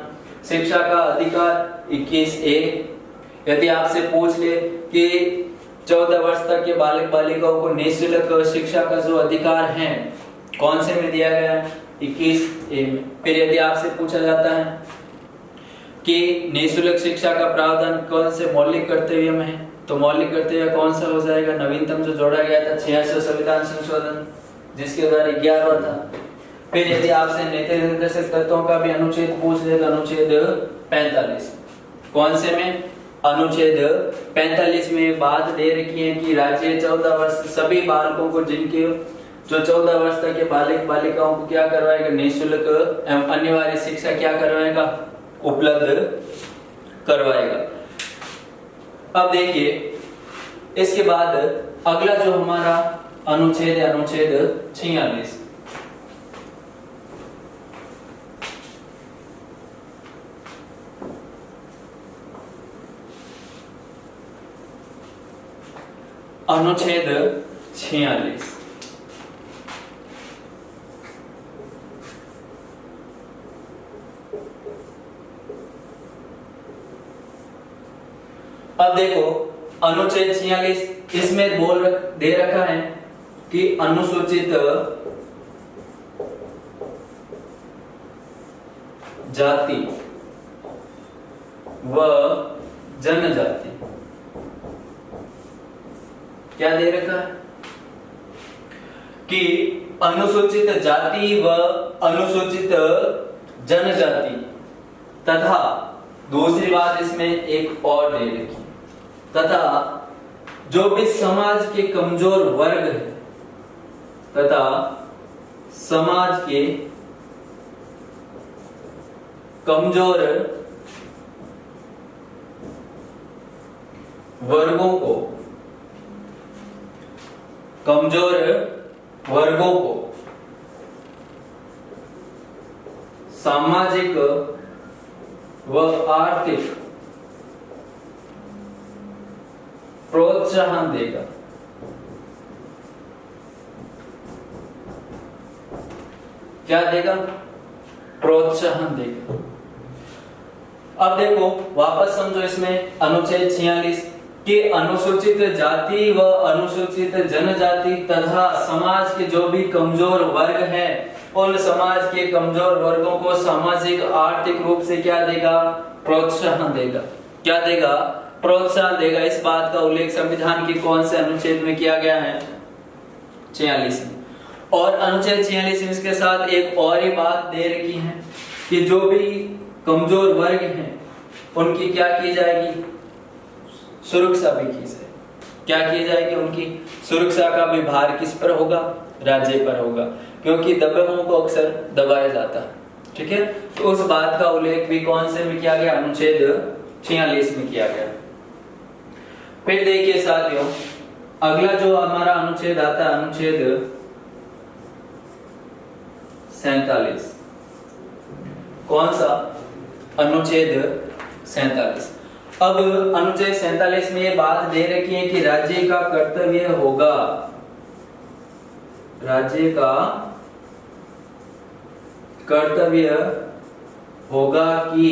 शिक्षा का अधिकार 21A, यदि आपसे पूछ ले कि 14 वर्ष तक के बालक बालिकाओं को निःशुल्क शिक्षा का जो अधिकार है कौन से में दिया गया है, 21A में। फिर यदि आपसे पूछा जाता है कि निःशुल्क शिक्षा का प्रावधान कौन से मौलिक कर्तव्य में है, तो मौलिक कर्तव्य कौन सा हो जाएगा, नवीनतम जो जोड़ा गया था 86वां संविधान संशोधन, जिसके द्वारा 11वां था। फिर यदि आपसे नीति निर्देशक तत्वों का भी अनुच्छेद पूछ ले तो अनुच्छेद 45, कौन से में, अनुच्छेद 45 में बात दे रखी है कि राज्य 14 वर्ष सभी बालकों को, जिनके जो 14 वर्ष तक के बालक बालिकाओं को क्या करवाएगा, निःशुल्क एवं अनिवार्य शिक्षा क्या करवाएगा, उपलब्ध करवाएगा। अब देखिए इसके बाद अगला जो हमारा अनुच्छेद है, अनुच्छेद 46। अनुच्छेद 46 अब देखो अनुच्छेद 46 इसमें दे रखा है कि अनुसूचित जाति व जनजाति, क्या दे रखा है कि अनुसूचित जाति व अनुसूचित जनजाति तथा दूसरी बात इसमें एक और दे रखी, तथा जो भी समाज के कमजोर वर्ग है, तथा समाज के कमजोर वर्गों को, कमजोर वर्गों को सामाजिक व आर्थिक प्रोत्साहन देगा। क्या देगा? प्रोत्साहन देगा। अब देखो वापस समझो इसमें अनुच्छेद 46 कि अनुसूचित जाति व अनुसूचित जनजाति तथा समाज के जो भी कमजोर वर्ग हैं उन समाज के कमजोर वर्गों को सामाजिक आर्थिक रूप से क्या देगा? प्रोत्साहन देगा। क्या देगा? प्रोत्साहन देगा। इस बात का उल्लेख संविधान के कौन से अनुच्छेद में किया गया है? 46 में। और अनुच्छेद 46 में इसके साथ एक और ही बात दे रखी है कि जो भी कमजोर वर्ग हैं उनकी क्या की जाएगी? सुरक्षा भी की जाएगी। क्या की जाएगी? उनकी सुरक्षा का भी भार किस पर होगा? राज्य पर होगा, क्योंकि दबे हुओं को अक्सर दबाया जाता है। ठीक है, तो उस बात का उल्लेख भी कौन से में किया गया? अनुच्छेद 46 में किया गया। फिर देखिए साथियों, अगला जो हमारा अनुच्छेद आता है अनुच्छेद 47। कौन सा? अनुच्छेद 47। अब अनुच्छेद 47 में ये बात दे रखी है कि राज्य का कर्तव्य होगा, राज्य का कर्तव्य होगा कि,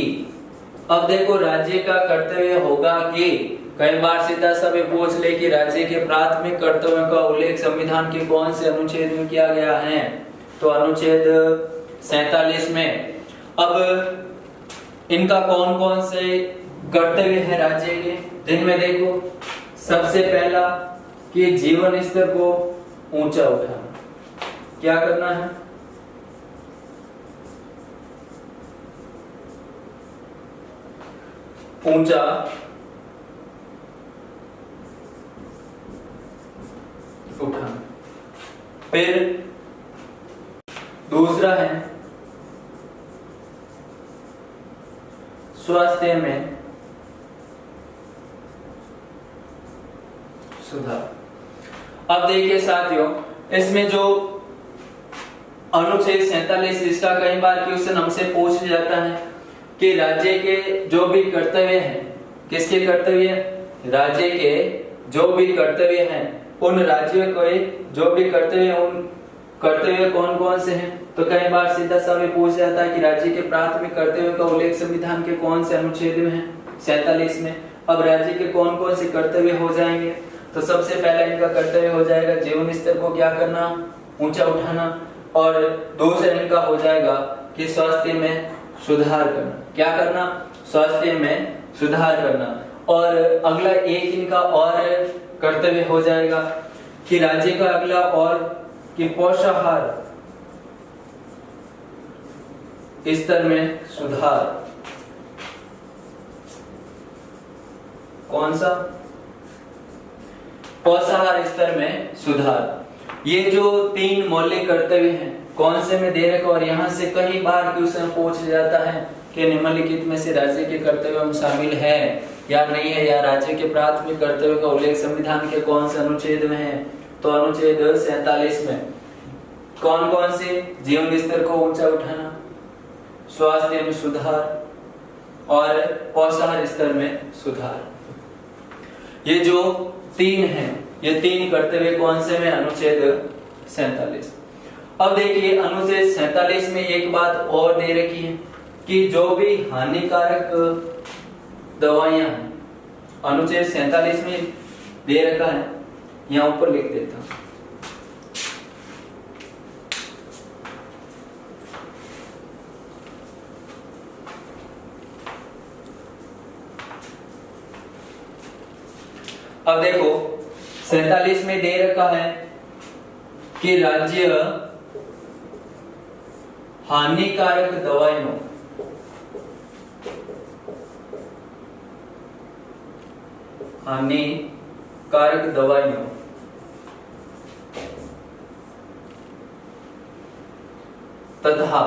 अब देखो राज्य का कर्तव्य होगा कि कई बार सीधा सा भी पूछ ले कि राज्य के प्राथमिक कर्तव्यों का उल्लेख संविधान के कौन से अनुच्छेद में किया गया है? तो अनुच्छेद 47 में। अब इनका कौन कौन से कर्तव्य है राज्य के? जिनमें देखो सबसे पहला कि जीवन स्तर को ऊंचा उठाना। क्या करना है? ऊंचा उठाना। फिर दूसरा है स्वास्थ्य में सुधार। अब देखिए साथियों, इसमें जो अनुच्छेद 47 इसका कई बार क्वेश्चन हमसे पूछ जाता है कि राज्य के जो भी कर्तव्य हैं, किसके कर्तव्य? राज्य के जो भी कर्तव्य हैं उन राज्यों के जो भी कर्तव्य, उन कर्तव्य कौन कौन से हैं? तो कई बार सीधा सा भी पूछ जाता है कि राज्य के प्राथमिक कर्तव्यों का उल्लेख संविधान के कौन से अनुच्छेद में है? 47 में। अब राज्य के कौन कौन से कर्तव्य हो जाएंगे? तो सबसे पहला इनका कर्तव्य हो जाएगा जीवन स्तर को क्या करना? ऊंचा उठाना। और दूसरा इनका हो जाएगा कि स्वास्थ्य में सुधार करना। क्या करना? स्वास्थ्य में सुधार करना। और अगला एक इनका और कर्तव्य हो जाएगा कि राज्य का अगला और कि पोषाहार स्तर में सुधार। कौन सा? पोषाहार स्तर में सुधार। ये जो 3 मौलिक कर्तव्य हैं कौन से में दे रखा, और यहाँ से कई बार क्वेश्चन पूछ जाता है कि निम्नलिखित में से राज्य के कर्तव्य में शामिल है या नहीं है, या राज्य के प्राथमिक कर्तव्य का उल्लेख संविधान के कौन से अनुच्छेद में है? तो अनुच्छेद 47 में कौन कौन से? जीवन स्तर को ऊंचा उठाना, स्वास्थ्य में सुधार और पोषाहार स्तर में सुधार। ये जो 3 हैं, ये 3 कर्तव्य कौन से में? अनुच्छेद 47। अब देखिए अनुच्छेद 47 में एक बात और दे रखी है कि जो भी हानिकारक दवाइयां हैं, अनुच्छेद 47 में दे रखा है, यहां ऊपर लिख देता हूं। अब देखो 47 में दे रखा है कि राज्य हानिकारक दवाइयों तथा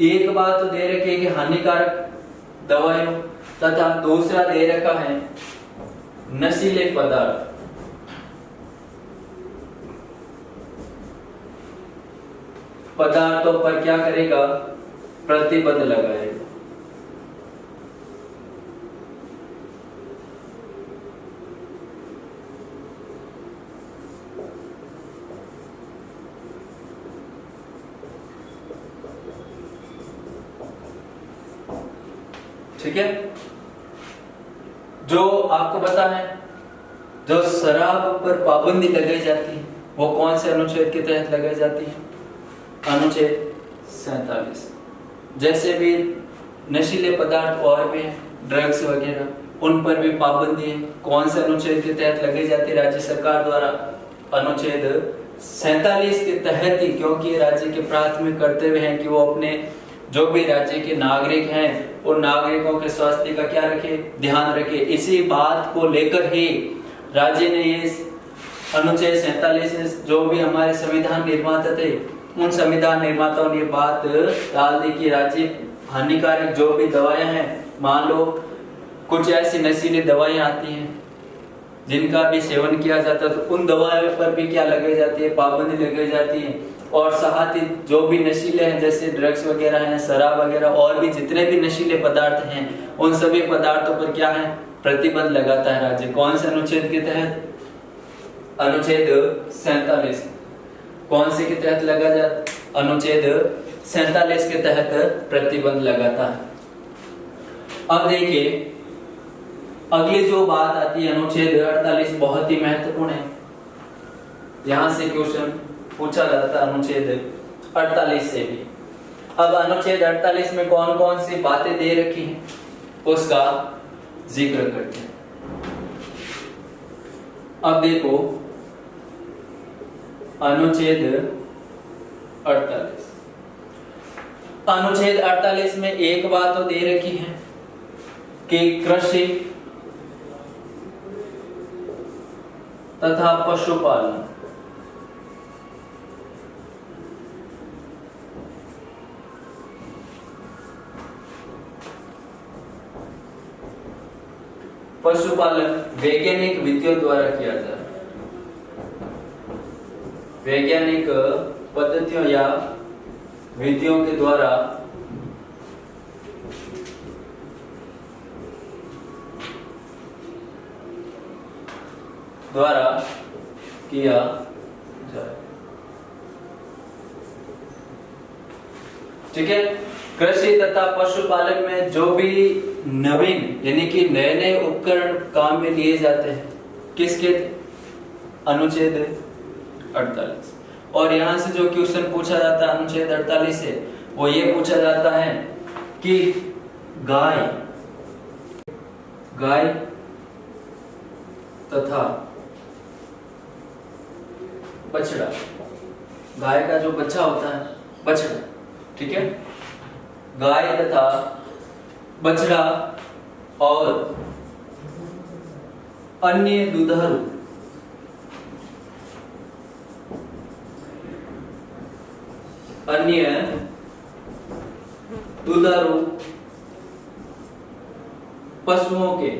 एक बात तो दे रखी है कि हानिकारक दवाइयों, तथा दूसरा दे रखा है नशीले पदार्थ। पदार्थों पर क्या करेगा? प्रतिबंध लगाएगा। ठीक है। जो आपको पता है, जो शराब पर पाबंदी लगाई जाती है वो कौन से अनुच्छेद के तहत लगाई जाती है? अनुच्छेद 47। जैसे भी नशीले पदार्थ और भी ड्रग्स वगैरह, उन पर भी पाबंदी है। कौन से अनुच्छेद के तहत लगाई जाती है राज्य सरकार द्वारा? अनुच्छेद 47 के तहत ही, क्योंकि राज्य के प्राथमिक कर्तव्य है कि वो अपने जो भी राज्य के नागरिक हैं उन नागरिकों के स्वास्थ्य का क्या रखे? ध्यान रखे। इसी बात को लेकर ही राज्य ने ये अनुच्छेद 47 में जो भी हमारे संविधान निर्माता थे उन संविधान निर्माताओं ने बात डाल दी कि राज्य हानिकारक जो भी दवाएं हैं, मान लो कुछ ऐसी नशीली दवाएं आती हैं जिनका भी सेवन किया जाता है, तो उन दवाओं पर भी क्या लगाई जाती है? पाबंदी लगाई जाती है। और साथ ही जो भी नशीले हैं जैसे ड्रग्स वगैरह हैं, शराब वगैरह, और भी जितने भी नशीले पदार्थ हैं उन सभी पदार्थों पर क्या है? प्रतिबंध लगाता है राज्य। कौन से अनुच्छेद के तहत? अनुच्छेद 47। कौन से के तहत लगा जाता? अनुच्छेद 47 के तहत प्रतिबंध लगाता है। अब देखिए अगली जो बात आती है अनुच्छेद 48, बहुत ही महत्वपूर्ण है। यहां से क्वेश्चन पूछा जाता है अनुच्छेद 48 से भी। अब अनुच्छेद 48 में कौन कौन सी बातें दे रखी हैं उसका जिक्र करते हैं। अब देखो अनुच्छेद 48। अनुच्छेद 48 में एक बात तो दे रखी है कि कृषि तथा पशुपालन वैज्ञानिक विधियों द्वारा किया जाए। वैज्ञानिक पद्धतियों या विधियों के द्वारा किया जाए। ठीक है। कृषि तथा पशुपालन में जो भी नवीन यानी कि नए नए उपकरण काम में लिए जाते हैं किसके? अनुच्छेद 48। और यहां से जो क्वेश्चन पूछा जाता है अनुच्छेद 48 से वो ये पूछा जाता है कि गाय तथा बछड़ा, गाय का जो बच्चा होता है बछड़ा, ठीक है, गाय तथा बछड़ा और अन्य दुधारू पशुओं के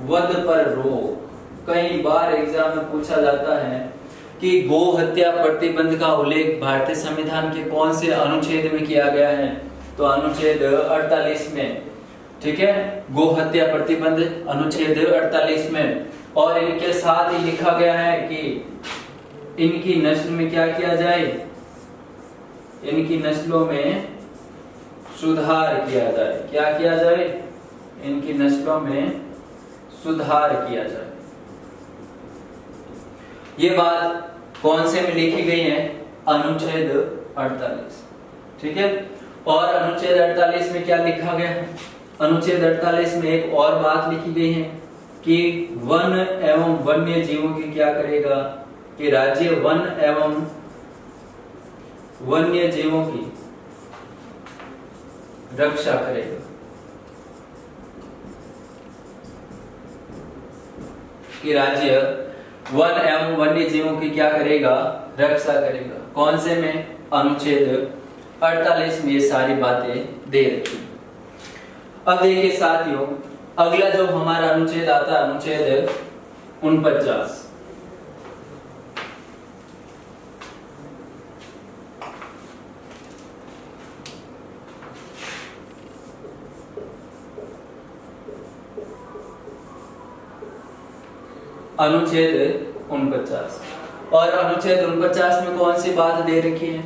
वध पर रोक। कई बार एग्जाम में पूछा जाता है कि गो हत्या प्रतिबंध का उल्लेख भारतीय संविधान के कौन से अनुच्छेद में किया गया है? तो अनुच्छेद 48 में। ठीक है, गो हत्या प्रतिबंध अनुच्छेद 48 में। और इनके साथ ही लिखा गया है कि इनकी नस्ल में क्या किया जाए? इनकी नस्लों में सुधार किया जाए। क्या किया जाए? इनकी नस्लों में सुधार किया जाए। ये बात कौन से में लिखी गई है? अनुच्छेद 48। ठीक है। और अनुच्छेद 48 में क्या लिखा गया है? अनुच्छेद 48 में एक और बात लिखी गई है कि वन एवं वन्य जीवों की क्या करेगा? कि राज्य वन एवं वन्य जीवों की रक्षा करेगा। कि राज्य वन एवं वन्य जीवों की क्या करेगा? रक्षा करेगा। कौन से में? अनुच्छेद 48 में ये सारी बातें दे रखी। अब देखिए साथियों, अगला जो हमारा अनुच्छेद आता है अनुच्छेद 49। अनुच्छेद 49 और अनुच्छेद 49 में कौन सी बात दे रखी है?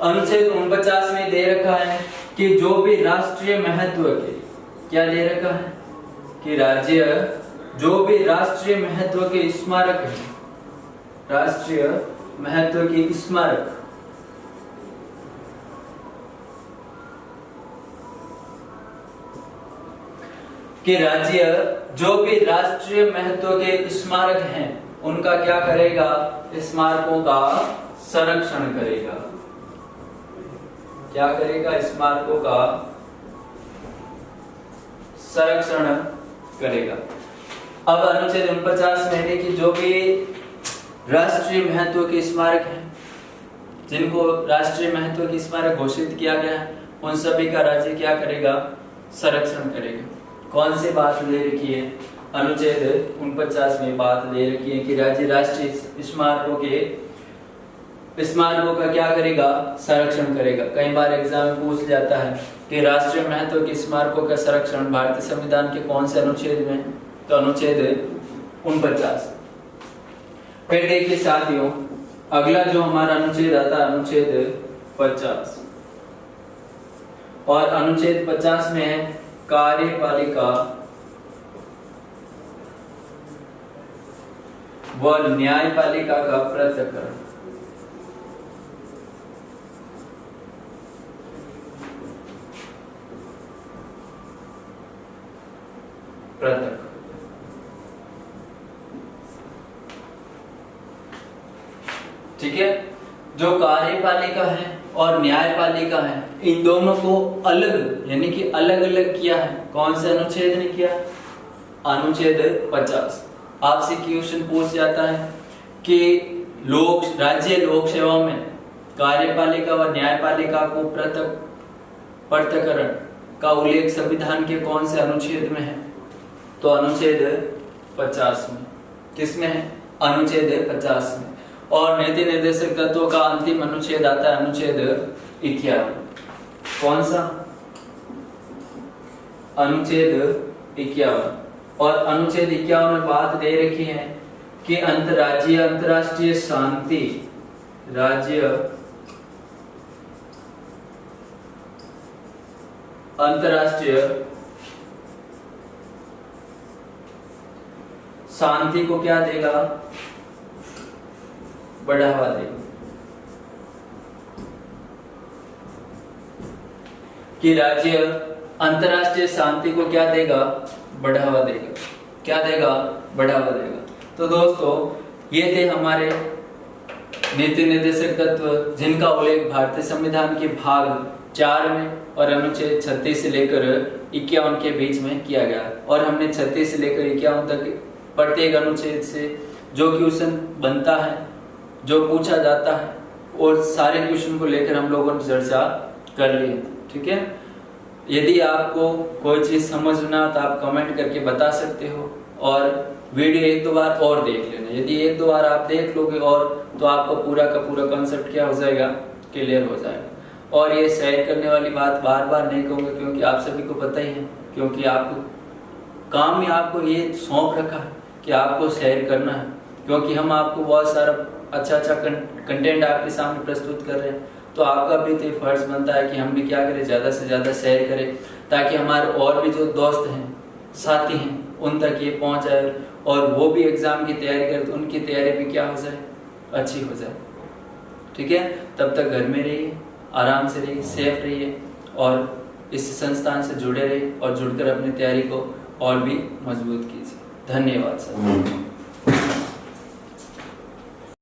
अनुच्छेद 49 में दे रखा है कि जो भी राष्ट्रीय महत्व के, क्या दे रखा है कि राज्य जो भी राष्ट्रीय महत्व के स्मारक है, राष्ट्रीय महत्व के स्मारक कि राज्य जो भी राष्ट्रीय महत्व के स्मारक हैं उनका क्या करेगा? स्मारकों का संरक्षण करेगा। क्या करेगा? स्मारकों का संरक्षण करेगा। अब अनुच्छेद 49 में है कि जो भी राष्ट्रीय महत्व के स्मारक हैं, जिनको राष्ट्रीय महत्व के स्मारक घोषित किया गया है, उन सभी का राज्य क्या करेगा? संरक्षण करेगा। कौन सी बात दे रखी है? अनुच्छेद 49 में बात दे रखी है कि राज्य राष्ट्रीय स्मारकों का क्या करेगा? संरक्षण करेगा। कई बार एग्जाम में पूछ जाता है कि राष्ट्रीय महत्व के स्मारकों का संरक्षण भारतीय संविधान के कौन से अनुच्छेद में? तो अनुच्छेद 49। फिर देखिए साथियों, अगला जो हमारा अनुच्छेद आता है अनुच्छेद 50 और अनुच्छेद 50 में है कार्यपालिका व न्यायपालिका का पृथक्करण। ठीक है, जो कार्यपालिका है और न्यायपालिका है, इन दोनों को अलग यानी कि अलग अलग किया है। कौन से अनुच्छेद ने किया? अनुच्छेद 50। आपसे क्वेश्चन पूछ जाता है कि राज्य लोक सेवा में कार्यपालिका व न्यायपालिका को पृथक्करण का उल्लेख संविधान के कौन से अनुच्छेद में है? तो अनुच्छेद 50 में। किसमें है? अनुच्छेद 50 में। और नीति निर्देशक तत्वों का अंतिम अनुच्छेद आता है अनुच्छेद 51। कौन सा? अनुच्छेद 51। और अनुच्छेद 51 में बात दे रखी है कि अंतरराष्ट्रीय शांति, राज्य अंतरराष्ट्रीय शांति को क्या देगा? बढ़ावा देगा। कि राज्य अंतरराष्ट्रीय शांति को क्या देगा? बढ़ावा देगा। क्या देगा? बढ़ावा देगा। तो दोस्तों, ये थे हमारे नीति निर्देशक तत्व जिनका उल्लेख भारतीय संविधान के भाग 4 में और अनुच्छेद 36 से लेकर 51 के बीच में किया गया। और हमने 36 से लेकर 51 तक प्रत्येक अनुच्छेद से जो क्वेश्चन बनता है, जो पूछा जाता है, और सारे क्वेश्चन को लेकर हम लोगों ने चर्चा कर ली। ठीक है, यदि आपको कोई चीज समझना तो आप कमेंट करके बता सकते हो और वीडियो 1-2 बार और देख लेना। यदि 1-2 बार आप देख लोगे और तो आपको पूरा का पूरा कॉन्सेप्ट क्या हो जाएगा? क्लियर हो जाएगा। और ये शेयर करने वाली बात बार बार नहीं कहूँगा क्योंकि आप सभी को पता ही है, क्योंकि आपको काम में आपको ये सौंप रखा है कि आपको शेयर करना है, क्योंकि हम आपको बहुत सारा अच्छा कंटेंट आपके सामने प्रस्तुत कर रहे हैं। तो आपका भी तो फर्ज बनता है कि हम भी क्या करें, ज़्यादा से ज़्यादा शेयर करें ताकि हमारे और भी जो दोस्त हैं, साथी हैं, उन तक ये पहुंच जाए और वो भी एग्ज़ाम की तैयारी करें तो उनकी तैयारी भी क्या हो जाए? अच्छी हो जाए। ठीक है, तब तक घर में रहिए, आराम से रहिए, सेफ रहिए और इस संस्थान से जुड़े रहिए और जुड़कर अपनी तैयारी को और भी मजबूत कीजिए। धन्यवाद सर।